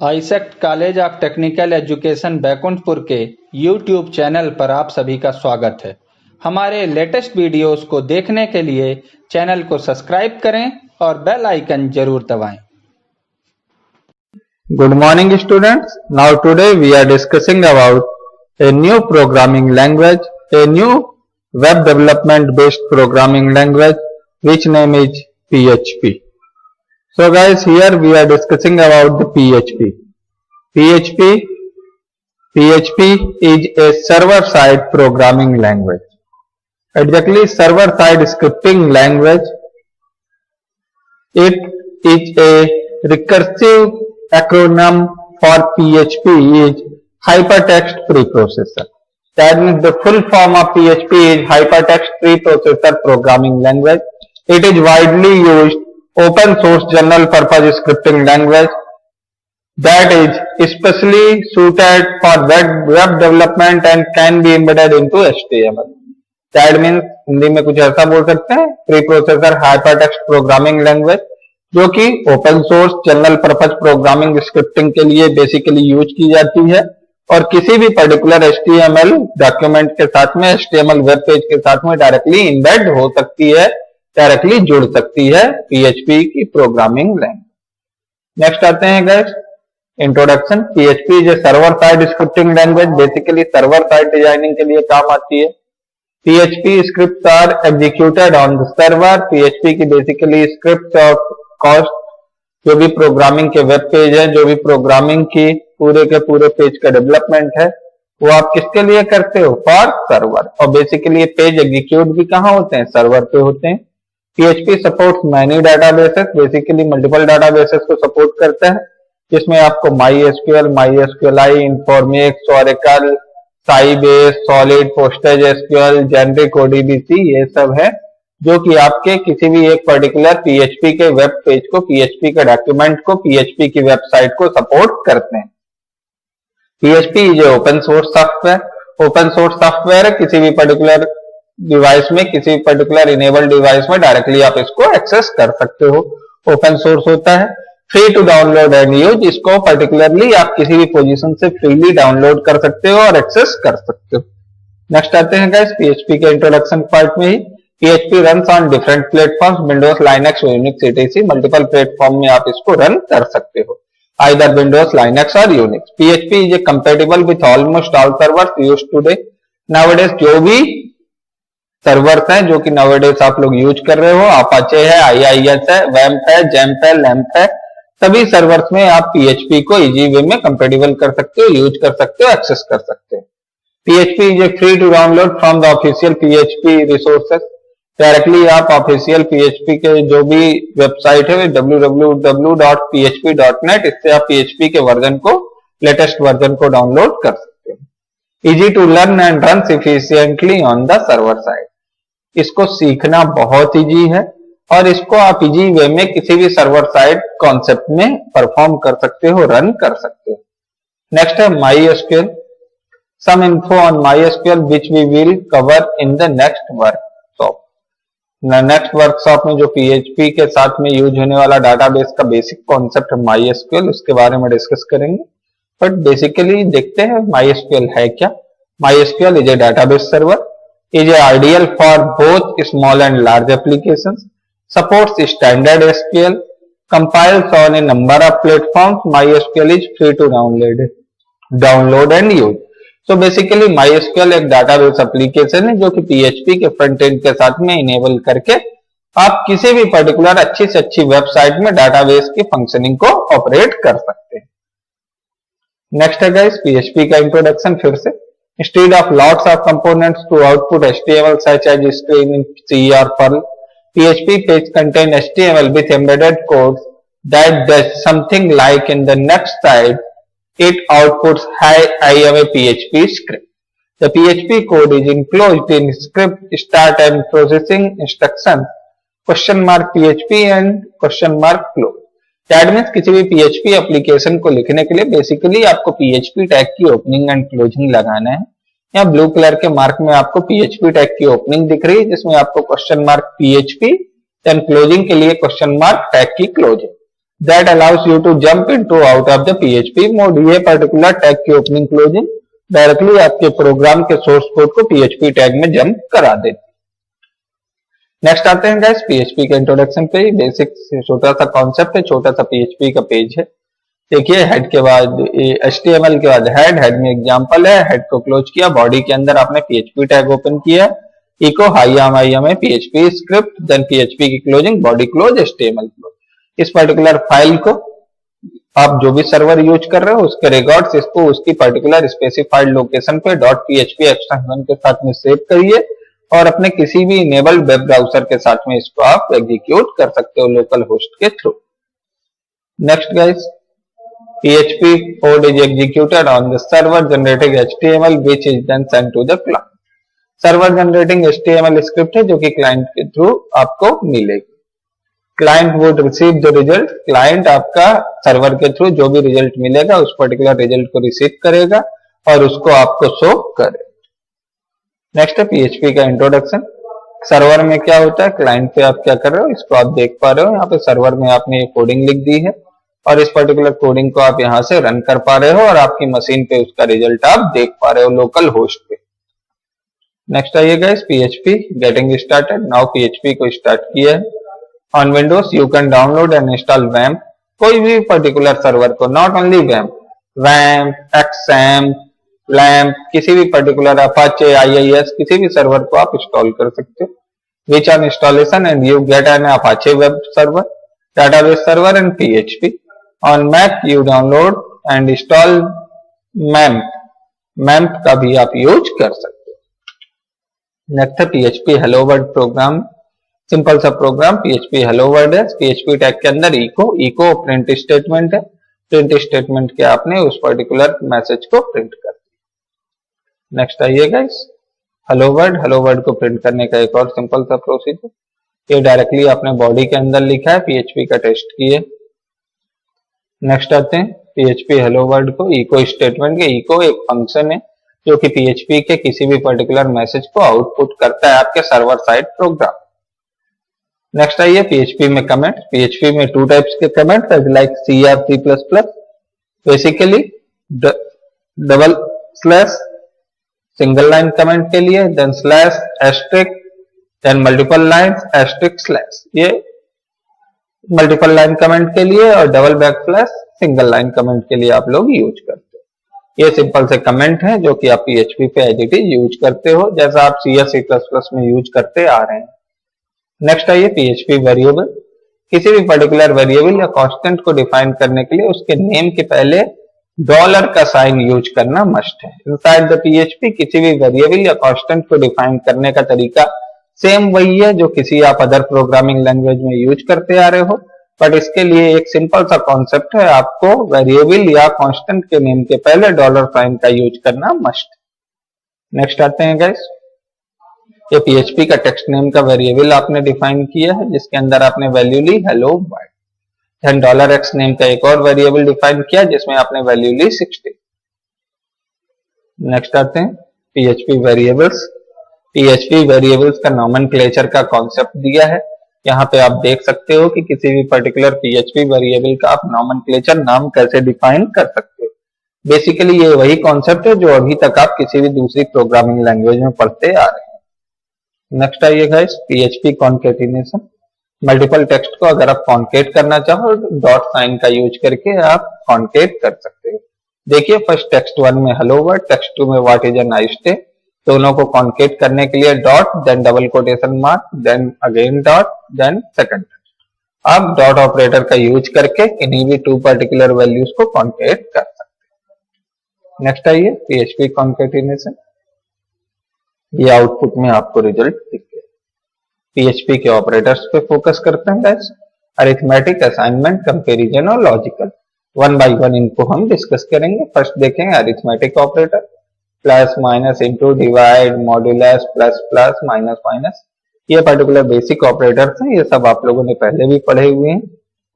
AISECT college of technical education Baikunthpur के YouTube channel पर आप सभी का स्वागत है। हमारे लेटेस्ट वीडियोस को देखने के लिए चैनल को सब्सक्राइब करें और बेल आइकन जरूर दबाएं। Good morning students. Now today we are discussing about a new programming language, a new web development based programming language which name is PHP. So guys, here we are discussing about the PHP. PHP is a server side programming language. Exactly, server side scripting language. It is a recursive acronym for PHP is Hypertext Preprocessor. That means the full form of PHP is Hypertext Preprocessor Programming Language. It is widely used open source general purpose scripting language that is especially suited for web development and can be embedded into HTML. That means Hindi में कुछ ऐसा बोल सकते हैं, preprocessor hypertext programming language जो कि open source general purpose programming scripting के लिए बेसिकली यूज की जाती है और किसी भी पर्टिकुलर HTML डॉक्यूमेंट के साथ में, HTML वेब पेज के साथ में डायरेक्टली इम्बेड हो सकती है, डायरेक्टली जुड़ सकती है PHP की प्रोग्रामिंग लैंग्वेज। नेक्स्ट आते हैं guys, introduction. PHP is a server side scripting language, basically server side designing के लिए काम आती है। PHP scripts are executed on the server. PHP की बेसिकली स्क्रिप्ट ऑफ कॉस्ट, जो भी प्रोग्रामिंग के वेब पेज है, जो भी प्रोग्रामिंग की पूरे के पूरे पेज का डेवलपमेंट है, वो आप किसके लिए करते हो? For server. और बेसिकली ये पेज एग्जीक्यूट भी कहाँ होते हैं? सर्वर पे होते हैं। PHP supports many databases, basically multiple databases को सपोर्ट करता है, जिसमें आपको MySQL, MySQLi, Informix, Oracle, Sybase, Solid, Postgres SQL, Generic ODBC, ये सब है जो कि आपके किसी भी एक पर्टिकुलर PHP के वेब पेज को, PHP के डॉक्यूमेंट को, PHP की वेबसाइट को सपोर्ट करते हैं। PHP is open source software. Open source software है, किसी भी पर्टिकुलर डिवाइस में, किसी भी पर्टिकुलर इनेबल डिवाइस में डायरेक्टली आप इसको एक्सेस कर सकते हो। ओपन सोर्स होता है, free to download and use. इसको पर्टिकुलरली आप किसी भी पोजीशन से फ्रीली डाउनलोड कर सकते हो और एक्सेस कर सकते हो। नेक्स्ट आते हैं गाइस PHP के इंट्रोडक्शन पार्ट में ही। PHP runs on different platforms, Windows, Linux, Unix, etc। Multiple platform में आप इसको रन कर सकते हो, either Windows, Linux or Unix. PHP is compatible with almost all servers used today. Nowadays जो भी सर्वर्स हैं जो कि nowadays आप लोग यूज कर रहे हो, Apache है, IIS है, WAMP है, JAMP है, LAMP है, सभी सर्वर्स में आप PHP को इजी वे में कंपेटिबल कर सकते हो, यूज कर सकते हो, एक्सेस कर सकते हो। PHP is a free to download from the official PHP resources. Directly आप ऑफिशियल PHP के जो भी वेबसाइट है www.php.net, इससे आप PHP के वर्जन को, लेटेस्ट वर्जन को डाउनलोड कर सकते हैं। Easy to learn and run efficiently on the server side. इसको सीखना बहुत इजी है और इसको आप इजी वे में किसी भी सर्वर साइड कॉन्सेप्ट में परफॉर्म कर सकते हो, रन कर सकते हो। नेक्स्ट है MySQL। Some info on MySQL which we will cover in the next workshop. Next workshop में जो PHP के साथ में यूज होने वाला डाटाबेस का बेसिक कॉन्सेप्ट है MySQL, उसके बारे में डिस्कस करेंगे। बट बेसिकली देखते हैं MySQL है क्या। MySQL is a database server, is a ideal for both small and large applications, supports standard SQL, compiles on a number of platforms. MySQL is free to download and use. तो basically MySQL एक database application है जो कि PHP के front end के साथ में enable करके आप किसी भी पर्टिकुलर अच्छी से अच्छी वेबसाइट में डाटाबेस की फंक्शनिंग को ऑपरेट कर सकते हैं। नेक्स्ट है गाइस PHP का इंट्रोडक्शन फिर से। Instead of lots of components to output HTML such as string in C or Perl, PHP page contain HTML with embedded codes that does something like in the next slide it outputs hi I am a PHP script. The PHP code is enclosed in script start and processing instruction $PHP and $close. That means किसी भी PHP application को लिखने के लिए basically आपको PHP tag की opening and closing लगाना है। यहाँ ब्लू कलर के मार्क में आपको PHP टैग की ओपनिंग दिख रही है जिसमें आपको PHP देन क्लोजिंग के लिए टैग की closing. that allows you to jump into out of the PHP mode। ये पर्टिकुलर टैग की ओपनिंग क्लोजिंग डायरेक्टली आपके प्रोग्राम के सोर्स कोड को PHP टैग में जंप करा देती। नेक्स्ट आते हैं गाइस PHP के इंट्रोडक्शन पे। बेसिक छोटा सा कॉन्सेप्ट है, छोटा सा PHP का पेज है। देखिए हेड के बाद HTML के बाद हेड में एग्जांपल है, हेड को क्लोज किया, बॉडी के अंदर आपने PHP टैग ओपन किया, echo IAM PHP script, then PHP की closing, body close, HTML close. इस पर्टिकुलर फाइल को आप जो भी सर्वर यूज कर रहे हो उसके रिकॉर्ड्स इसको उसकी पर्टिकुलर स्पेसिफाइड लोकेशन पे .php एक्सटेंशन के साथ में सेव करिए और अपने किसी भी इनेबल्ड वेब ब्राउजर के साथ में इसको आप एग्जीक्यूट कर सकते हो लोकल होस्ट के through. Next guys, PHP code is executed on the server generating HTML which is then sent to the client। Server generating HTML script है जो कि क्लाइंट के थ्रू आपको मिलेगी। Client would receive the result, client आपका server के through जो भी रिजल्ट मिलेगा उस पर्टिकुलर रिजल्ट को रिसीव करेगा और उसको आपको शो करेगा। नेक्स्ट है PHP का इंट्रोडक्शन। सर्वर में क्या होता है, क्लाइंट पे आप क्या कर रहे हो इसको आप देख पा रहे हो। यहाँ पे सर्वर में आपने कोडिंग लिख दी है और इस पर्टिकुलर कोडिंग को आप यहाँ से रन कर पा रहे हो और आपकी मशीन पे उसका रिजल्ट आप देख पा रहे हो लोकल होस्ट पे। नेक्स्ट आइएगा इस PHP getting started. Now PHP को स्टार्ट किया है। On Windows you can download and install वैम्प। कोई भी पर्टिकुलर सर्वर को, नॉट ओनली वैम्प, XAMPP, लैम्प, किसी भी पर्टिकुलर अपाचे, IIS, किसी भी सर्वर को आप इंस्टॉल कर सकते हो। Which on installation and you get an Apache web server, database server and PHP। On Mac you download and install MEMP का भी आप यूज कर सकते हो। नेक्स्ट है PHP hello world program. Simple सा प्रोग्राम PHP हेलो वर्ल्ड है। PHP tag के अंदर इको प्रिंट स्टेटमेंट है। प्रिंट स्टेटमेंट के आपने उस पर्टिकुलर मैसेज को प्रिंट कर दिया। नेक्स्ट आइएगा इस हेलो वर्ल्ड को प्रिंट करने का एक और सिंपल सा प्रोसीजर। ये डायरेक्टली आपने बॉडी के अंदर लिखा है, PHP का टेस्ट किए। नेक्स्ट आते हैं PHP हेलो वर्ल्ड को इको स्टेटमेंट के। इको एक फंक्शन है जो कि PHP के किसी भी पर्टिकुलर मैसेज को आउटपुट करता है आपके सर्वर साइड प्रोग्राम। नेक्स्ट आइए PHP में कमेंट। PHP में टू टाइप्स के कमेंट लाइक C और C++। Basically double slash single line comment के लिए, then slash asterisk, then multiple lines asterisk slash, ये मल्टीपल लाइन कमेंट के लिए, और double backslash single line comment के लिए आप लोग यूज करते हो। ये सिंपल से कमेंट है जो कि आप PHP पे एज इट इज यूज करते हो जैसा आप C या C++ में यूज करते आ रहे हैं। नेक्स्ट आइए PHP वेरिएबल। किसी भी पर्टिकुलर वेरिएबल या कांस्टेंट को डिफाइन करने के लिए उसके नेम के पहले डॉलर का साइन यूज करना मस्ट है। इनसाइड द PHP किसी भी वेरिएबल या कांस्टेंट को डिफाइन करने का तरीका सेम वही है जो किसी आप अदर प्रोग्रामिंग लैंग्वेज में यूज करते आ रहे हो, बट इसके लिए एक सिंपल सा कॉन्सेप्ट है, आपको वेरिएबल या कांस्टेंट के नेम के पहले डॉलर साइन का यूज करना मस्ट। नेक्स्ट आते हैं गाइस, ये PHP का टेक्स्ट नेम का वेरिएबल आपने डिफाइन किया है जिसके अंदर आपने वैल्यू ली hello world. Then $x name का एक और वेरिएबल डिफाइन किया जिसमें आपने वैल्यू ली 60। नेक्स्ट आते हैं PHP वेरिएबल्स। PHP वेरिएबल्स का नॉमेनक्लेचर का कॉन्सेप्ट दिया है। यहाँ पे आप देख सकते हो कि किसी भी पर्टिकुलर PHP वेरिएबल का आप नॉमेनक्लेचर नाम कैसे डिफाइन कर सकते हो। बेसिकली ये वही कॉन्सेप्ट है जो अभी तक आप किसी भी दूसरी प्रोग्रामिंग लैंग्वेज में पढ़ते आ रहे हैं। नेक्स्ट आइएगा इस PHP कॉन्केटिनेशन। मल्टीपल टेक्स्ट को अगर आप कॉन्केट करना चाहो डॉट साइन का यूज करके आप कॉन्केट कर सकते हो। देखिए फर्स्ट टेक्स्ट 1 में हेलो वर्ल्ड, टेक्स्ट 2 में what is a nice day. दोनों को कॉन्केट करने के लिए dot, then double quotation mark, then again dot, then second. आप डॉट ऑपरेटर का यूज करके किन्हीं भी टू पर्टिकुलर वैल्यूज को कॉन्केट कर सकते हैं। नेक्स्ट आइए PHP कॉन्केटिनेशन। ये आउटपुट में आपको रिजल्ट दिख गया। PHP के ऑपरेटर्स पे फोकस करते हैं गाइस। अरिथमेटिक, असाइनमेंट, कंपैरिजन और लॉजिकल। वन बाय वन इनको हम डिस्कस करेंगे। फर्स्ट देखेंगे arithmetic operator, plus minus, into, divide, modulus, plus plus, minus minus. ये पर्टिकुलर बेसिक ऑपरेटर्स हैं, ये सब आप लोगों ने पहले भी पढ़े हुए हैं।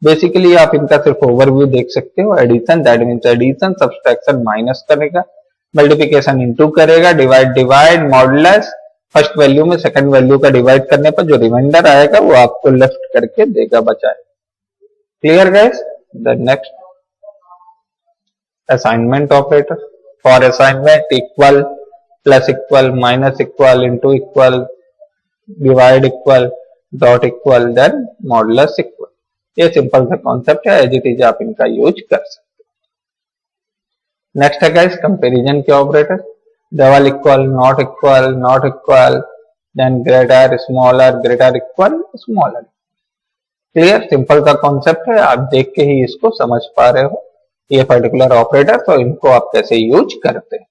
बेसिकली आप इनका सिर्फ ओवरव्यू देख सकते हो। Addition, that means addition, subtraction minus करेगा, मल्टीप्लिकेशन इंटू करेगा, divide divide, modulus first value में सेकंड वैल्यू का डिवाइड करने पर जो रिमाइंडर आएगा वो आपको लेफ्ट करके देगा बचाए। Clear guys? The next assignment operator. For assignment, equal, plus equal, minus equal, into equal, divide equal, dot equal, then modulus equal. ये सिंपल सा कॉन्सेप्ट है, एज इट इज आप इनका यूज कर सकते हो। नेक्स्ट है गाइस कंपैरिजन के operator, double equal, not equal, then greater, smaller, equal, smaller. Clear, simple सा कॉन्सेप्ट है, आप देख के ही इसको समझ पा रहे हो ये पर्टिकुलर ऑपरेटर, तो इनको आप कैसे यूज करते हैं।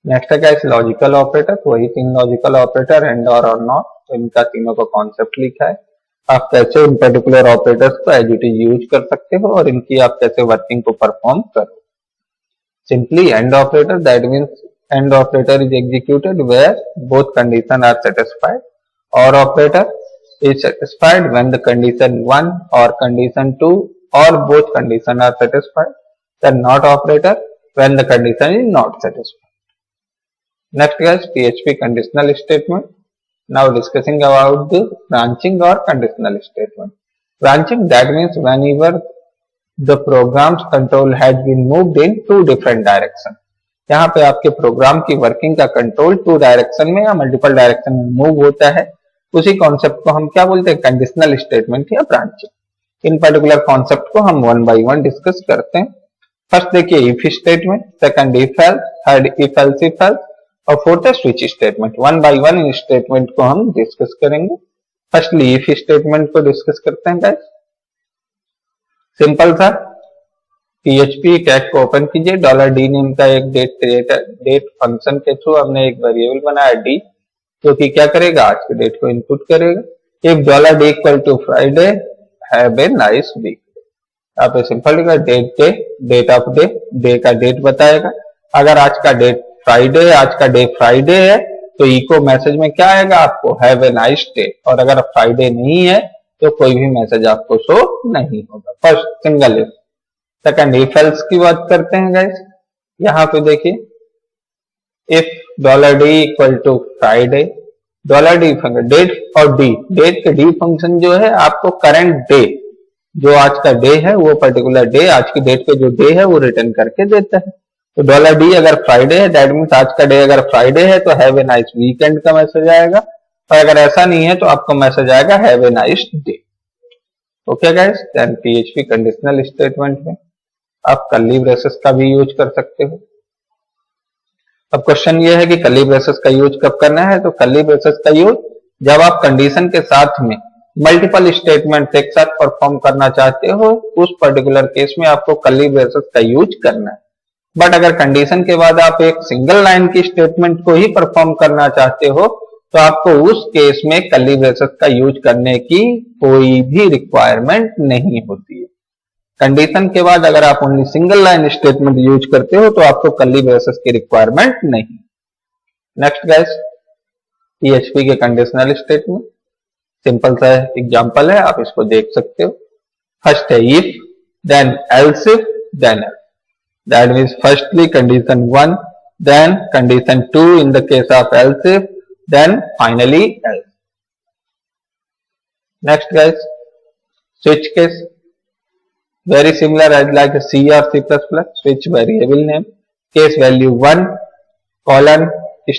नेक्स्ट है गाइस लॉजिकल ऑपरेटर, वही 3 लॉजिकल ऑपरेटर एंड और नॉट, तो इनका तीनों का कॉन्सेप्ट लिखा है। आप कैसे इन पर्टिकुलर ऑपरेटर्स को एज इट इज यूज कर सकते हो और इनकी आप कैसे वर्किंग को परफॉर्म करो। Simply and operator, that means and operator is executed where both condition are satisfied, or operator is satisfied when the condition 1 or condition 2 or both condition are satisfied. The not operator when the condition is not satisfied. Next guys, PHP conditional statement. Now discussing about the branching or conditional statement. Branching, that means whenever the program's control has been moved in 2 different directions. यहाँ पे आपके programme की working का control 2 direction में या multiple direction में move होता है, उसी कॉन्सेप्ट को हम क्या बोलते हैं, कंडीशनल स्टेटमेंट या ब्रांचिंग। इन पर्टिकुलर कॉन्सेप्ट को हम 1 by 1 डिस्कस करते हैं। फर्स्ट देखिए if statement, second if else, third if else if else, और फोर्थ है switch statement. 1 by 1 in statement को हम डिस्कस करेंगे। फर्स्टली इफ स्टेटमेंट को डिस्कस करते हैं गाइस। सिंपल था, PHP टैग को ओपन कीजिए, $d नेम का एक डेट फंक्शन के थ्रू हमने एक वेरिएबल बनाया d, जो कि क्या करेगा, आज के डेट को इनपुट करेगा। If $d equal to Friday, have a nice week. आप सिंपल लिखा डेट ऑफ डे का डेट बताएगा। अगर आज का डेट फ्राइडे, आज का डे फ्राइडे है, तो इको मैसेज में क्या आएगा आपको, हैव ए नाइस डे। और अगर फ्राइडे नहीं है तो कोई भी मैसेज आपको शो नहीं होगा। First single if. Second if else की बात करते हैं गाइस। यहाँ पे देखिए if $d equal to Friday, $d date और d, डेट के d फंक्शन जो है आपको करंट डे, जो आज का डे है वो पर्टिकुलर डे, आज की डेट पे जो डे है वो रिटर्न करके देता है। तो $d अगर फ्राइडे है, दैट मीन्स आज का डे अगर फ्राइडे है तो हैव ए नाइस वीकेंड का मैसेज आएगा, और अगर ऐसा नहीं है तो आपको मैसेज आएगा have a nice day. Okay guys, then PHP conditional statement में आप कर्ली ब्रेसेस का भी यूज कर सकते हो। अब क्वेश्चन ये है कि कर्ली ब्रेसेस का यूज कब करना है, तो कर्ली ब्रेसेस का यूज जब आप कंडीशन के साथ में मल्टीपल स्टेटमेंट एक साथ परफॉर्म करना चाहते हो, उस पर्टिकुलर केस में आपको कर्ली ब्रेसेस का यूज करना है। बट अगर कंडीशन के बाद आप एक सिंगल लाइन की स्टेटमेंट को ही परफॉर्म करना चाहते हो, तो आपको उस केस में कर्ली ब्रेसेस का यूज करने की कोई भी रिक्वायरमेंट नहीं होती है। कंडीशन के बाद अगर आप only single line statement use करते हो तो आपको कर्ली ब्रेसेस की रिक्वायरमेंट नहीं। नेक्स्ट गाइस, PHP के कंडीशनल स्टेटमेंट, सिंपल सा एग्जांपल है, आप इसको देख सकते हो। फर्स्ट है if, then else if, then else. That means firstly condition 1, then condition 2 in the case of else if, then finally else. Next guys, switch case, very similar as like C or C++, switch variable name, case value 1, colon,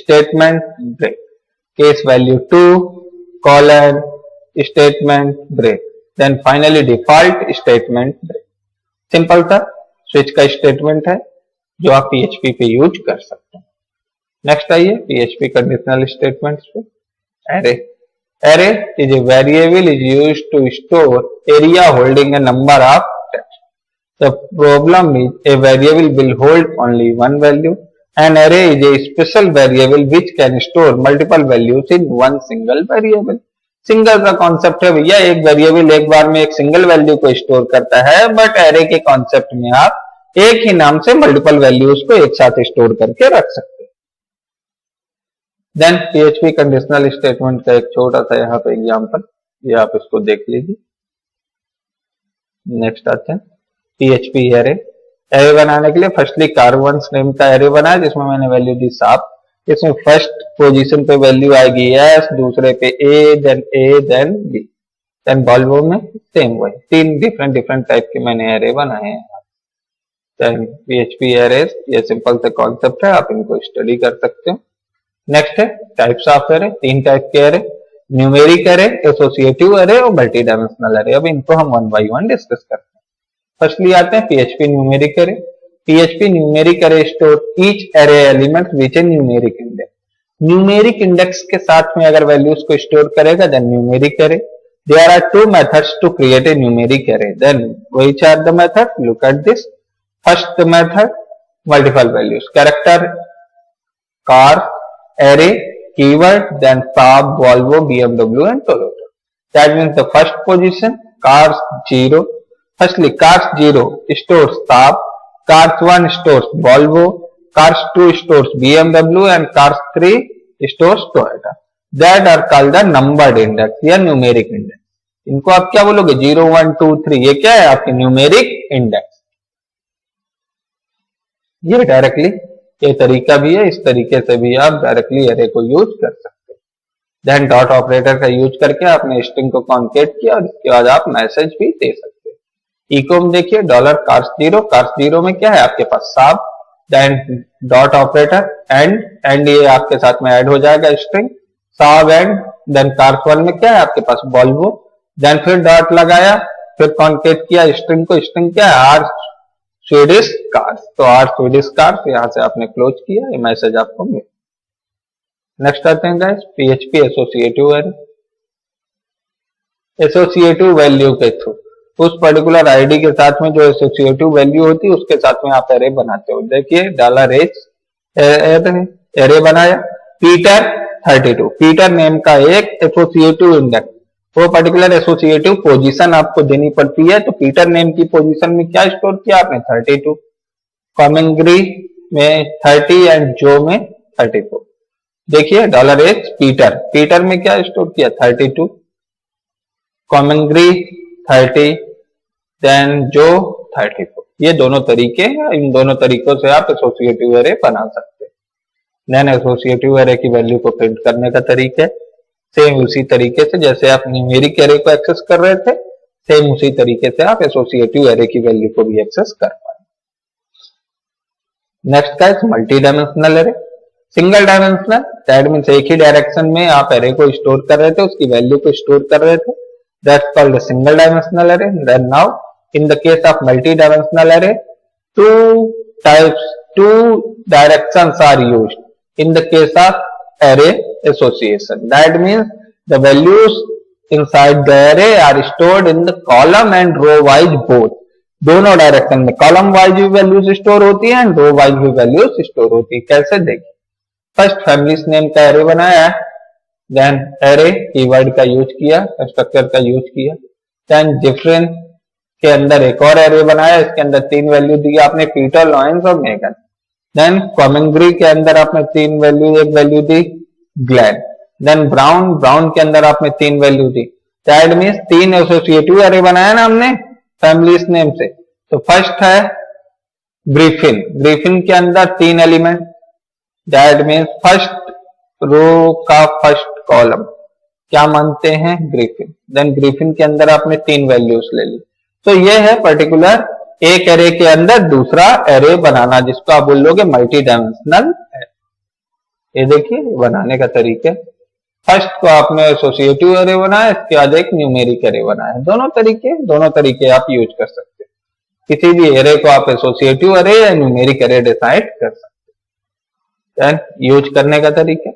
statement, break, case value 2, colon, statement, break, then finally default statement, break। Simple था, switch का statement है जो आप PHP पे use कर सकते हैं। Next आइए PHP कंडीशनल स्टेटमेंट्स पे। Array is a variable is used to store area holding a number of text. The problem is a variable will hold only one value. An array is a special variable which can store multiple values in one single variable. Single का concept है भैया, एक variable एक बार में एक single value को store करता है, बट एरे के कॉन्सेप्ट में आप एक ही नाम से मल्टीपल वैल्यूज को एक साथ स्टोर करके रख सकते हैं। देन PHP कंडीशनल स्टेटमेंट का एक छोटा सा यहाँ पे एग्जांपल, ये आप इसको देख लीजिए। नेक्स्ट आते हैं PHP एरे। एरे बनाने के लिए फर्स्टली car1 नेम का एरे बनाया जिसमें मैंने वैल्यू दी 7। इसमें फर्स्ट पोजीशन पे वैल्यू आएगी s, दूसरे पे a, then b, then Volvo में सेम वही, 3 डिफरेंट टाइप के मैंने एरे बनाए हैं। देन पीएचपी एरेज, ये सिंपल से कॉन्सेप्ट है, आप इनको स्टडी कर सकते हो। नेक्स्ट है टाइप्स ऑफ एरे, 3 टाइप के array, numeric array, associative array और मल्टी डायमेंशनल एरे। अब इनको हम 1 बाय 1 डिस्कस करते हैं। फर्स्टली आते हैं PHP numeric array. PHP numeric array store each array element which a numeric index. Numeric index के साथ में अगर वैल्यूज को स्टोर करेगा then numeric array. There are 2 methods to create a numeric array, then which are the method, look at this. First method, multiple values, character, car, array, keyword, then Saab, Volvo, BMW and Toyota. That means the first position, cars 0. Firstly, cars 0 stores Saab, cars 1 stores Volvo, cars 2 stores BMW and cars 3 stores Toyota. That are called the numbered index या numeric index. इनको आप क्या बोलोगे, 0, 1, 2, 3, ये क्या है आपकी numeric index. ये डायरेक्टली ये तरीका भी है, इस तरीके से भी आप डायरेक्टली एरे को यूज कर सकते हैं। देन डॉट ऑपरेटर का यूज करके आपने स्ट्रिंग को कॉन्केट किया और इसके बाद आप मैसेज भी दे सकते हैं। इको में देखिए $cars 0 में क्या है आपके पास साब, देन डॉट ऑपरेटर एंड ये आपके साथ में ऐड हो जाएगा स्ट्रिंग साब एंड, देन कार्स 1 में क्या है आपके पास वॉल्वो, देन फिर डॉट लगाया, फिर कॉन्केट किया स्ट्रिंग को, स्ट्रिंग क्या है आर स्वीडिश कार्स, तो आर स्वीडिश कार्स यहां से आपने क्लोज किया, ये मैसेज आपको मिल। नेक्स्ट आते हैं guys PHP associative array. Associative value के थ्रू उस पर्टिकुलर आईडी के साथ में जो एसोसिएटिव वैल्यू होती है उसके साथ में आप एरे बनाते हो। देखिए $h एरे बनाया, पीटर 32, पीटर नेम का एक एसोसिएटिव इंडेक्स, वो पर्टिकुलर एसोसिएटिव पोजीशन आपको देनी पड़ती है। तो पीटर नेम की पोजीशन में क्या स्टोर किया आपने 32, कॉमेंग्री में 30 एंड जो में 34। देखिए $h पीटर में क्या स्टोर किया 32, कॉमेंग्री 30, देन जो 34। ये दोनों तरीके हैं, इन दोनों तरीकों से आप एसोसिएटिव एरे बना सकते हैं। देन एसोसिएटिव एरे की वैल्यू को प्रिंट करने का तरीका है सेम उसी तरीके से जैसे आप न्यूमेरिक एरे को एक्सेस कर रहे थे, सेम उसी तरीके से आप एसोसिएटिव एरे की वैल्यू को भी एक्सेस कर पाएंगे। नेक्स्ट का है multi dimensional array. Single dimensional that means एक ही डायरेक्शन में आप एरे को स्टोर कर रहे थे, उसकी वैल्यू को स्टोर कर रहे थे, that's called single dimensional array. Then now in the case of multi dimensional array, two directions are used in the case of array association. That means the values inside the array are stored in the column and row wise both. दोनों direction में column wise भी values store होती है and row wise भी values store होती है। कैसे देखिए, फर्स्ट फैमिलीज नेम का एरे बनाया है, देन एरे कीवर्ड का यूज किया, कंस्ट्रक्टर का यूज किया, देन डिफरेंस के अंदर एक और एरे बनाया, इसके अंदर 3 वैल्यू दी आपने पीटर, लॉरेंस और मेगन। देन कॉमेंग्री के अंदर आपने 3 वैल्यू, एक वैल्यू दी ग्लैन। देन ब्राउन के अंदर आपने 3 value the. That means 3 associative array बनाया ना हमने फैमिलीज नेम से। तो फर्स्ट है ग्रिफिन के अंदर 3 element, that means first row का फर्स्ट कॉलम क्या मानते हैं ग्रिफिन। देन ग्रिफिन के अंदर आपने 3 वैल्यूज ले ली। तो ये है पर्टिकुलर एक एरे के अंदर दूसरा एरे बनाना, जिसको आप बोल लोगे मल्टी डायमेंशनल एरे। ये देखिए बनाने का तरीका, फर्स्ट को आपने एसोसिएटिव एरे बनाया, इसके बाद एक न्यूमेरिक एरे बनाया। दोनों तरीके आप यूज कर सकते हैं। किसी भी एरे को आप एसोसिएटिव एरे या न्यूमेरिक एरे डिसाइड कर सकते हैं। यूज करने का तरीका,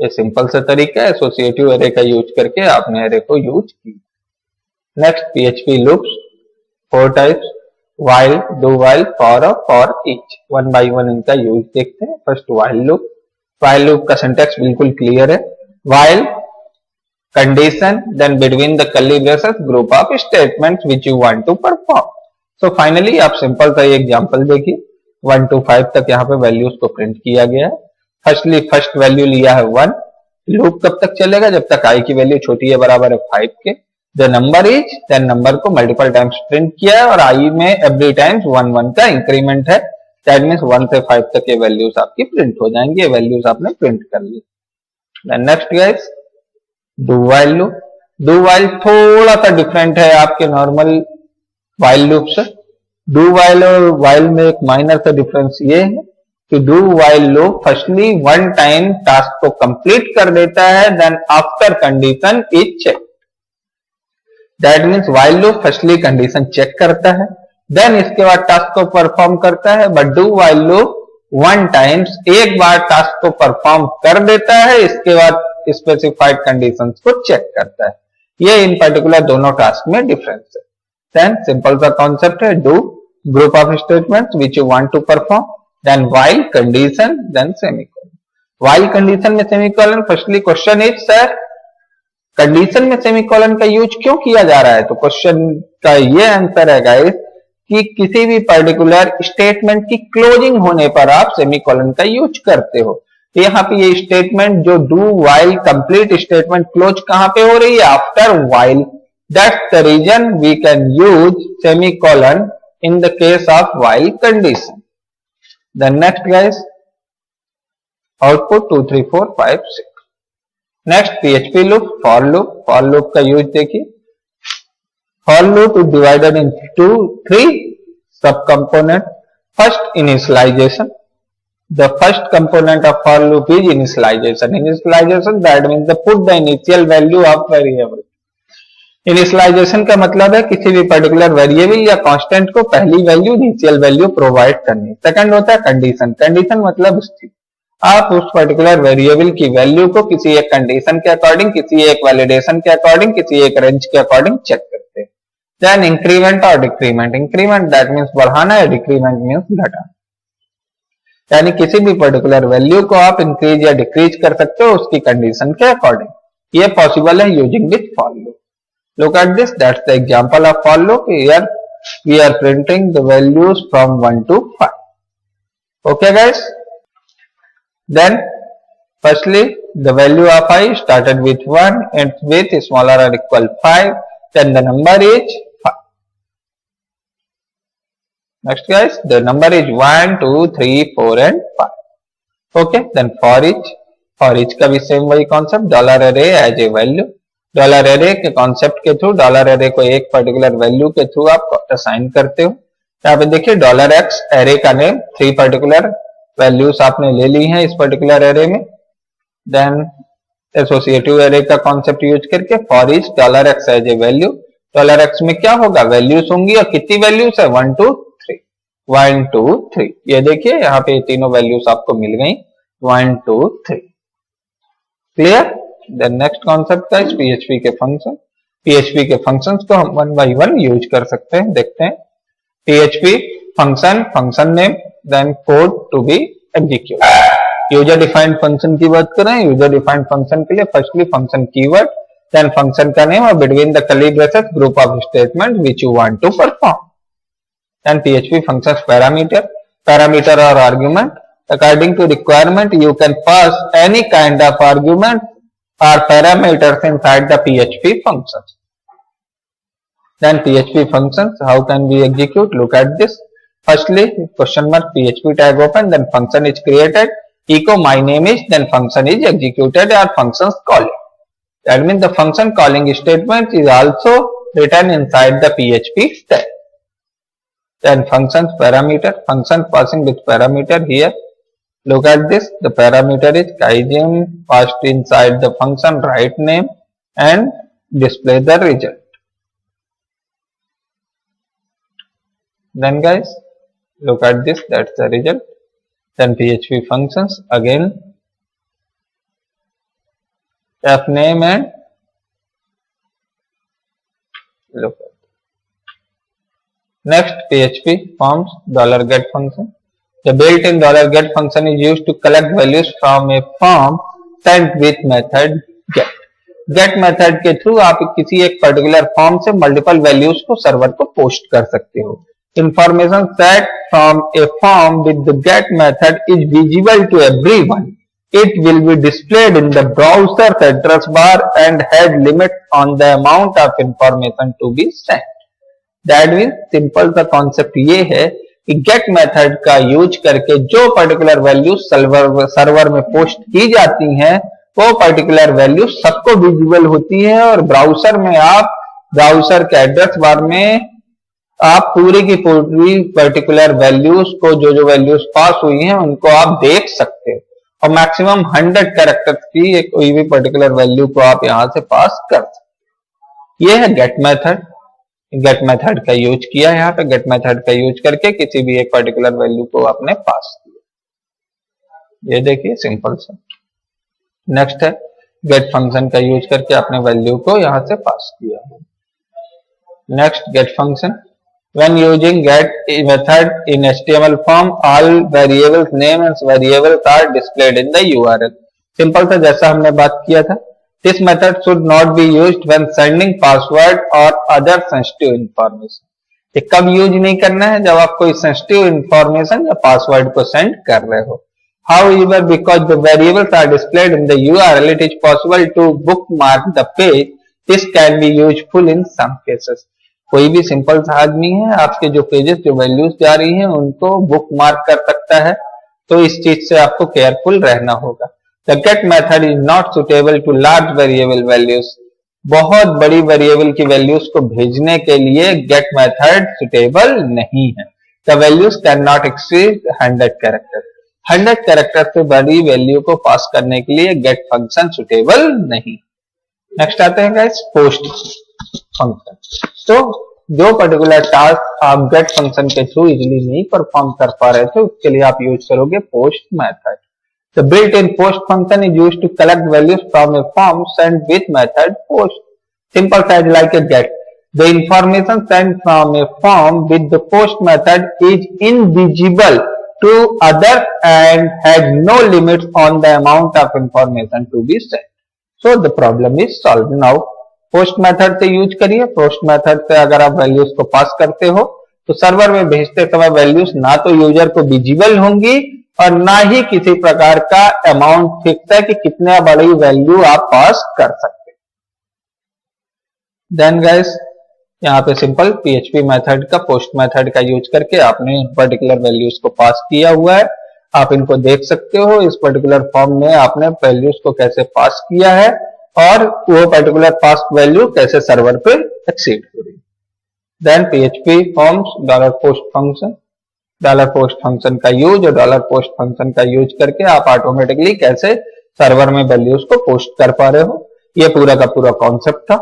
ये सिंपल सा तरीका है, एसोसिएटिव एरे का यूज करके आपने एरे को यूज किया। Next PHP loops 4 types, while, do while, for each। 1 by 1 इनका यूज देखते हैं। फर्स्ट while loop का सिंटेक्स बिल्कुल क्लियर है। while condition, then between the curly braces group of statements which you want to perform। so finally आप simple सा example देखिए, 1 to 5 तक यहाँ पे वैल्यूज को प्रिंट किया गया है। फर्स्ट वैल्यू लिया है 1, लूप कब तक चलेगा, जब तक i की वैल्यू छोटी है बराबर है 5 के। The number is, then number को मल्टीपल टाइम्स प्रिंट किया है और i में एवरी टाइम्स 1 का इंक्रीमेंट है। दैट मींस 1 से 5 तक ये वैल्यूज आपकी प्रिंट हो जाएंगी। ये वैल्यूज आपने प्रिंट कर ली। Then next guys do while loop. Do while थोड़ा सा डिफरेंट है आपके नॉर्मल वाइल लूप से। डू वाइल और वाइल में एक माइनर सा डिफरेंस ये है कि do while loop firstly one time task को कंप्लीट कर देता है, then after condition is check. That means while loop firstly condition check करता है, देन इसके बाद टास्क को परफॉर्म करता है। But do while loop one times एक बार टास्क को परफॉर्म कर देता है, इसके बाद स्पेसिफाइड कंडीशंस को चेक करता है। ये इन पर्टिकुलर दोनों टास्क में डिफरेंस है। देन सिंपल सा कॉन्सेप्ट है, do group of statements which you want to perform, then while condition, then semicolon. While condition में semicolon. Firstly question is sir condition में सेमीकोलन का यूज क्यों किया जा रहा है? तो क्वेश्चन का ये आंसर है गाइस कि किसी भी पर्टिकुलर स्टेटमेंट की क्लोजिंग होने पर आप सेमीकोलन का यूज करते हो। तो यहाँ पे ये स्टेटमेंट जो do while complete statement close कहां पे हो रही है? After while. That's the reason we can use semicolon in the case of while condition. Then next guys, output 2 3 4 5 6। नेक्स्ट PHP loop, for loop. For loop का use देखिए। For loop is divided into 3 subcomponents. First, initialization. The first component of for loop is initialization. Initialization, that means the put the initial value of variable. Initialization का मतलब है किसी भी particular variable या constant को पहली value initial value provide करनी। Second होता है कंडीशन। कंडीशन मतलब स्थिति। आप उस पर्टिकुलर वेरिएबल की वैल्यू को किसी एक कंडीशन के अकॉर्डिंग, किसी एक वैलिडेशन के अकॉर्डिंग, किसी एक रेंज के अकॉर्डिंग चेक करते हैं। देन इंक्रीमेंट और डिक्रीमेंट। इंक्रीमेंट दैट मीन्स बढ़ाना है, डिक्रीमेंट मीन्स घटाना। यानी किसी भी पर्टिकुलर वैल्यू को आप इंक्रीज या डिक्रीज कर सकते हो उसकी कंडीशन के अकॉर्डिंग। ये पॉसिबल है using with for loop. Look at this, that's the example of for loop. Here we are printing the values from 1 to 5. Okay guys, then firstly the value of I started with 1 and with smaller or equal 5, then the number is 5. Next guys, the number is 1 2 3 4 and 5. Okay, then for each का भी same वही concept, dollar array as a value. Dollar array के concept के through dollar array को एक particular value के through आप assign करते हो। यहाँ पे देखिए डॉलर x array का नेम, 3 पर्टिकुलर वैल्यूज आपने ले ली हैं इस पर्टिकुलर एरे में। देन एसोसिएटिव एरे का कॉन्सेप्ट यूज करके for each dollar X as a value. Dollar X में क्या होगा? वैल्यूज होंगी, और कितनी वैल्यूज है? 1 2 3। 1 2 3, ये देखिए यहाँ पे तीनों वैल्यूज आपको मिल गई, 1 2 3। क्लियर? देन नेक्स्ट कॉन्सेप्ट का पीएचपी के फंक्शन। पीएचपी के फंक्शंस को हम 1 by 1 यूज कर सकते हैं। देखते हैं PHP function, function name, then code to be execute. User defined function की बात करें, यूजर डिफाइंड फंक्शन के लिए firstly function keyword, then function का नेम और between the curly braces group of statement which you want to perform. Then PHP functions parameter, parameter और argument. According to requirement you can pass any kind of argument or parameters inside the PHP functions. Then PHP functions, how can we execute? Look at this. Firstly, question mark PHP tag open, then function is created, echo my name is, then function is executed or functions calling. That means the function calling statement is also written inside the PHP tag. Then functions parameter, function passing with parameter here. Look at this, the parameter is Kaizen passed inside the function right name and display the result. Then guys, look at this, that's the result. Then PHP functions again, f name and look at. Next PHP forms $get function. The built-in $get function is used to collect values from a form sent with method get. Get method के through आप किसी एक particular form से multiple values को server को post कर सकते हो। Information set from a form with the get method is visible to everyone. It will be displayed in the browser's address bar and has limit on the amount of information to be sent. That means simple सा concept ये है कि get method का use करके जो particular value server में post की जाती हैं वो पर्टिकुलर वैल्यू सबको विजिबल होती है और ब्राउजर में आप ब्राउजर के एड्रेस बार में आप पूरी की पूरी पर्टिकुलर वैल्यूज को जो वैल्यूज पास हुई हैं उनको आप देख सकते हो और मैक्सिमम 100 कैरेक्टर्स की कोई भी पर्टिकुलर वैल्यू को आप यहां से पास कर सकते हो। ये है गेट मेथड। गेट मेथड का यूज किया, यहाँ पे गेट मेथड का यूज करके किसी भी एक पर्टिकुलर वैल्यू को आपने पास किया। ये देखिए सिंपल सा। नेक्स्ट है गेट फंक्शन का यूज करके आपने वैल्यू को यहां से पास किया। Next get function. When using get method in HTML form, all variables name and variables are displayed in the URL. Simple सा जैसा हमने बात किया था। This method should not be used when sending password or other sensitive information. ये कब use नहीं करना है? जब आप कोई सेंसिटिव इंफॉर्मेशन या पासवर्ड को सेंड कर रहे हो। However, because the variables are displayed in the URL, it is possible to bookmark the page. This can be useful in some cases. कोई भी सिंपल सा आदमी है आपके जो पेजेस जो वैल्यूज जा रही हैं उनको बुक मार्क कर सकता है, तो इस चीज से आपको केयरफुल रहना होगा। The get method is not suitable to large variable values. बहुत बड़ी वेरिएबल की वैल्यूज को भेजने के लिए गेट मेथड सुटेबल नहीं है। The values can not exceed 100 character. 100 character से बड़ी वैल्यू को पास करने के लिए गेट फंक्शन सुटेबल नहीं। नेक्स्ट आते हैं गाइस पोस्ट फंक्शन। तो जो पर्टिकुलर टास्क आप गेट फंक्शन के थ्रू इजीली नहीं परफॉर्म कर पा रहे थे उसके लिए आप यूज करोगे post method. The built in post function is used to collect values from a form send with method post. Simple सा like a get. The information send from a form with the post method is invisible to other and has no limits on the amount of information to be send. So the problem is solve. Now post method से use करिए। Post method से अगर आप values को पास करते हो तो server में भेजते समय वैल्यूज ना तो यूजर को विजिबल होंगी और ना ही किसी प्रकार का अमाउंट फिक्स है कि कितने बड़ी वैल्यू आप पास कर सकते। देन गाइस यहाँ पे सिंपल पीएचपी मेथड का पोस्ट मेथड का यूज करके आपने पर्टिकुलर वैल्यूज को पास किया हुआ है। आप इनको देख सकते हो। इस पर्टिकुलर फॉर्म में आपने वैल्यूज को कैसे पास किया है और वो पर्टिकुलर पास वैल्यू कैसे सर्वर पे एक्सीड हो रही है। Then PHP forms $post function. $Post function का यूज और $पोस्ट फंक्शन का यूज करके आप ऑटोमेटिकली कैसे सर्वर में वैल्यूज को पोस्ट कर पा रहे हो। ये पूरा का पूरा कॉन्सेप्ट था।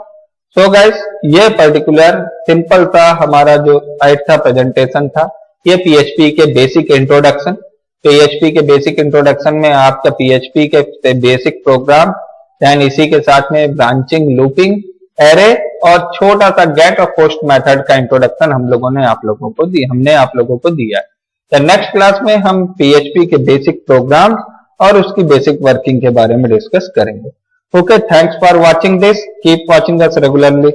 सो गाइस ये पर्टिकुलर सिंपल सा हमारा जो साइट था प्रेजेंटेशन था। ये पीएचपी के बेसिक इंट्रोडक्शन। पीएचपी के बेसिक इंट्रोडक्शन में आपका पीएचपी के बेसिक प्रोग्राम, देन इसी के साथ में ब्रांचिंग, लूपिंग, एरे और छोटा सा गेट और पोस्ट मेथड का इंट्रोडक्शन हमने आप लोगों को दिया है। नेक्स्ट क्लास में हम पीएचपी के बेसिक प्रोग्राम और उसकी बेसिक वर्किंग के बारे में डिस्कस करेंगे। Okay, thanks for watching this. Keep watching us regularly.